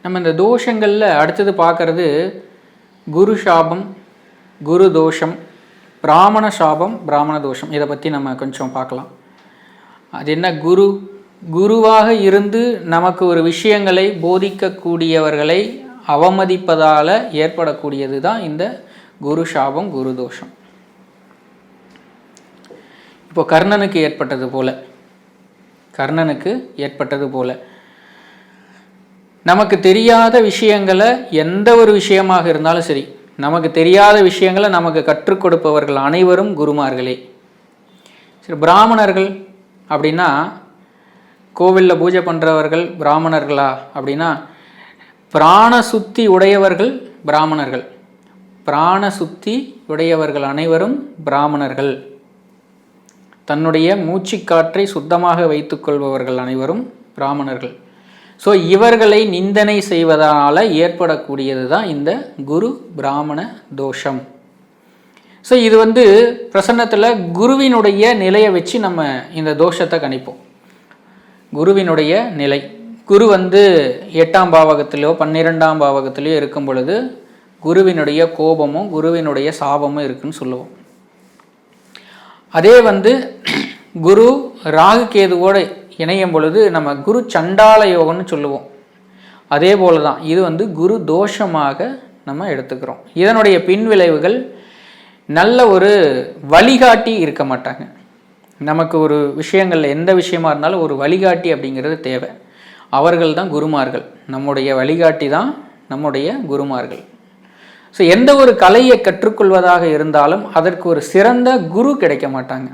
நம்ம இந்த தோஷங்களில் அடுத்தது பார்க்குறது குரு சாபம், குரு தோஷம், பிராமண சாபம், பிராமண தோஷம். இதை பற்றி நம்ம கொஞ்சம் பார்க்கலாம். அது என்ன? குருவாக இருந்து நமக்கு ஒரு விஷயங்களை போதிக்கக்கூடியவர்களை அவமதிப்பதால் ஏற்படக்கூடியது தான் இந்த குரு சாபம், குரு தோஷம். இப்போ கர்ணனுக்கு ஏற்பட்டது போல நமக்கு தெரியாத விஷயங்களை, எந்த ஒரு விஷயமாக இருந்தாலும் சரி, நமக்கு தெரியாத விஷயங்களை நமக்கு கற்றுக் கொடுப்பவர்கள் அனைவரும் குருமார்களே. சரி, பிராமணர்கள் அப்படின்னா கோவிலில் பூஜை பண்ணுறவர்கள் பிராமணர்களா அப்படின்னா, பிராண சுத்தி உடையவர்கள் பிராமணர்கள். பிராண சுத்தி உடையவர்கள் அனைவரும் பிராமணர்கள். தன்னுடைய மூச்சுக்காற்றை சுத்தமாக வைத்துக்கொள்பவர்கள் அனைவரும் பிராமணர்கள். ஸோ இவர்களை நிந்தனை செய்வதனால் ஏற்படக்கூடியது தான் இந்த குரு பிராமண தோஷம். ஸோ இது பிரசன்னத்தில் குருவினுடைய நிலையை வச்சு நம்ம இந்த தோஷத்தை கணிப்போம். குருவினுடைய நிலை, குரு 8ஆம் பாவகத்திலோ 12ஆம் பாவகத்திலோ இருக்கும் பொழுது குருவினுடைய கோபமும் குருவினுடைய சாபமும் இருக்குன்னு சொல்லுவோம். அதே குரு ராகு கேதுவோடு இணையும் பொழுது நம்ம குரு சண்டால யோகம்னு சொல்லுவோம். அதே போல தான் இது குரு தோஷமாக நம்ம எடுத்துக்கிறோம். இதனுடைய பின்விளைவுகள், நல்ல ஒரு வழிகாட்டி இருக்க மாட்டாங்க. நமக்கு ஒரு விஷயங்களில் எந்த விஷயமா இருந்தாலும் ஒரு வழிகாட்டி அப்படிங்கிறது தேவை. அவர்கள் தான் குருமார்கள். நம்முடைய வழிகாட்டி தான் நம்முடைய குருமார்கள். ஸோ எந்த ஒரு கலையை கற்றுக்கொள்வதாக இருந்தாலும் அதற்கு ஒரு சிறந்த குரு கிடைக்க மாட்டாங்க.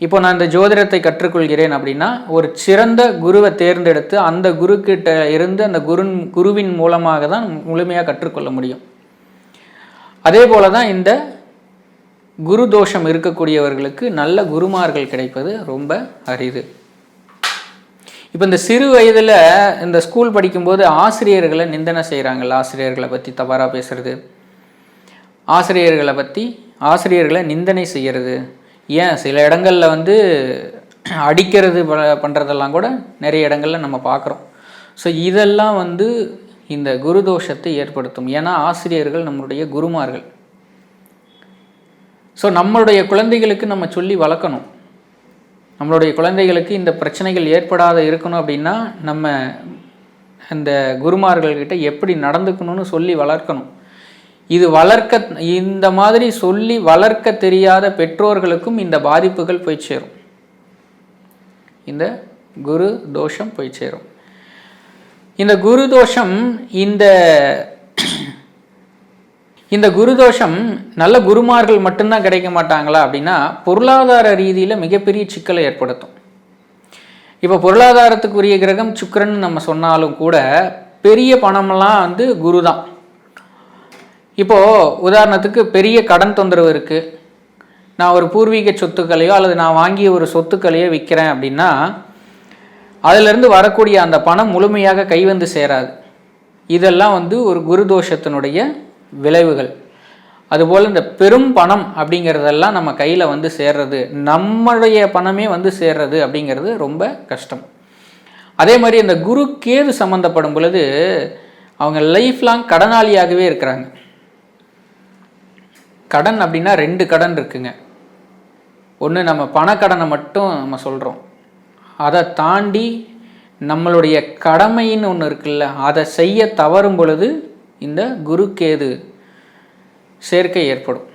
இப்போ நான் இந்த ஜோதிடத்தை கற்றுக்கொள்கிறேன் அப்படின்னா ஒரு சிறந்த குருவை தேர்ந்தெடுத்து அந்த குருக்கிட்ட இருந்து அந்த குருவின் மூலமாக தான் முழுமையாக கற்றுக்கொள்ள முடியும். அதே போல தான் இந்த குரு தோஷம் இருக்கக்கூடியவர்களுக்கு நல்ல குருமார்கள் கிடைப்பது ரொம்ப அரிது. இப்போ இந்த சிறு வயதில் இந்த ஸ்கூல் படிக்கும்போது ஆசிரியர்களை நிந்தனை செய்கிறாங்கல்ல, ஆசிரியர்களை பற்றி தவறாக பேசுறது, ஆசிரியர்களை நிந்தனை செய்கிறது, ஏன் சில இடங்களில் அடிக்கிறது பண்ணுறதெல்லாம் கூட நிறைய இடங்களில் நம்ம பார்க்குறோம். ஸோ இதெல்லாம் இந்த குரு தோஷத்தை ஏற்படுத்தும். ஏன்னா ஆசிரியர்கள் நம்மளுடைய குருமார்கள். ஸோ நம்மளுடைய குழந்தைகளுக்கு நம்ம சொல்லி வளர்க்கணும். நம்மளுடைய குழந்தைகளுக்கு இந்த பிரச்சனைகள் ஏற்படாத இருக்கணும் அப்படின்னா நம்ம அந்த குருமார்கள்கிட்ட எப்படி நடந்துக்கணும்னு சொல்லி வளர்க்கணும். இந்த மாதிரி சொல்லி வளர்க்க தெரியாத பெற்றோர்களுக்கும் இந்த பாதிப்புகள் போய் சேரும். இந்த குரு தோஷம் போய் சேரும். இந்த குரு தோஷம் இந்த குரு தோஷம் நல்ல குருமார்கள் மட்டும்தான் கிடைக்க மாட்டாங்களா அப்படின்னா பொருளாதார ரீதியில் மிகப்பெரிய சிக்கலை ஏற்படுத்தும். இப்போ பொருளாதாரத்துக்குரிய கிரகம் சுக்கிரன் நம்ம சொன்னாலும் கூட பெரிய பணமெல்லாம் குரு தான். இப்போது உதாரணத்துக்கு பெரிய கடன் தொந்தரவு இருக்குது, நான் ஒரு பூர்வீக சொத்துக்களையோ அல்லது நான் வாங்கிய ஒரு சொத்துக்களையோ விற்கிறேன் அப்படின்னா அதிலிருந்து வரக்கூடிய அந்த பணம் முழுமையாக கைவந்து சேராது. இதெல்லாம் ஒரு குரு தோஷத்தினுடைய விளைவுகள். அதுபோல் இந்த பெரும் பணம் அப்படிங்கிறதெல்லாம் நம்ம கையில் சேர்றது, நம்மளுடைய பணமே சேர்றது அப்படிங்கிறது ரொம்ப கஷ்டம். அதே மாதிரி இந்த குரு கேது சம்மந்தப்படும் பொழுது அவங்க லைஃப் லாங் கடனாளியாகவே இருக்கிறாங்க. கடன் அப்படின்னா 2 கடன் இருக்குங்க. ஒன்று நம்ம பணக்கடனை மட்டும் நம்ம சொல்கிறோம், அதை தாண்டி நம்மளுடைய கடமைன்னு ஒன்று இருக்குல்ல, அதை செய்ய தவறும் பொழுது இந்த குரு கேது சேர்க்கை ஏற்படும்.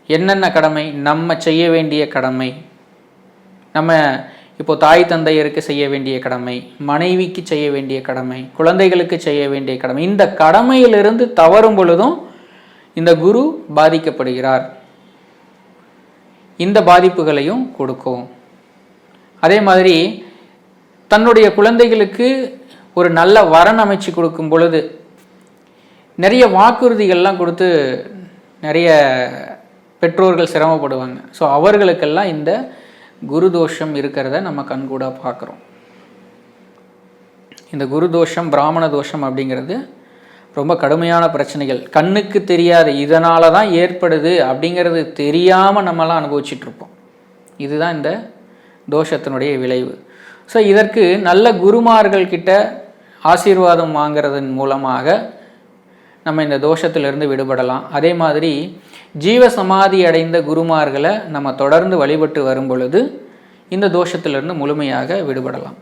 என்னென்ன கடமை? நம்ம செய்ய வேண்டிய கடமை, நம்ம இப்போ தாய் தந்தையருக்கு செய்ய வேண்டிய கடமை, மனைவிக்கு செய்ய வேண்டிய கடமை, குழந்தைகளுக்கு செய்ய வேண்டிய கடமை, இந்த கடமையிலிருந்து தவறும் பொழுதும் இந்த குரு பாதிக்கப்படுகிறார். இந்த பாதிப்புகளையும் கொடுக்கும். அதே மாதிரி தன்னுடைய குழந்தைகளுக்கு ஒரு நல்ல வரன் அமைச்சு கொடுக்கும் பொழுது நிறைய வாக்குறுதிகள்லாம் கொடுத்து நிறைய பெற்றோர்கள் சிரமப்படுவாங்க. ஸோ அவர்களுக்கெல்லாம் இந்த குரு தோஷம் இருக்கிறத நம்ம கண்கூட பார்க்குறோம். இந்த குரு தோஷம் பிராமண தோஷம் அப்படிங்கிறது ரொம்ப கடுமையான பிரச்சனைகள். கண்ணுக்கு தெரியாது, இதனால தான் ஏற்படுது அப்படிங்கிறது தெரியாமல் நம்மளாம் அனுபவிச்சிட்ருப்போம். இதுதான் இந்த தோஷத்தினுடைய விளைவு. ஸோ இதற்கு நல்ல குருமார்கள்கிட்ட ஆசீர்வாதம் வாங்கிறதன் மூலமாக நம்ம இந்த தோஷத்திலிருந்து விடுபடலாம். அதே மாதிரி ஜீவ சமாதி அடைந்த குருமார்களை நம்ம தொடர்ந்து வழிபட்டு வரும் பொழுது இந்த தோஷத்திலிருந்து முழுமையாக விடுபடலாம்.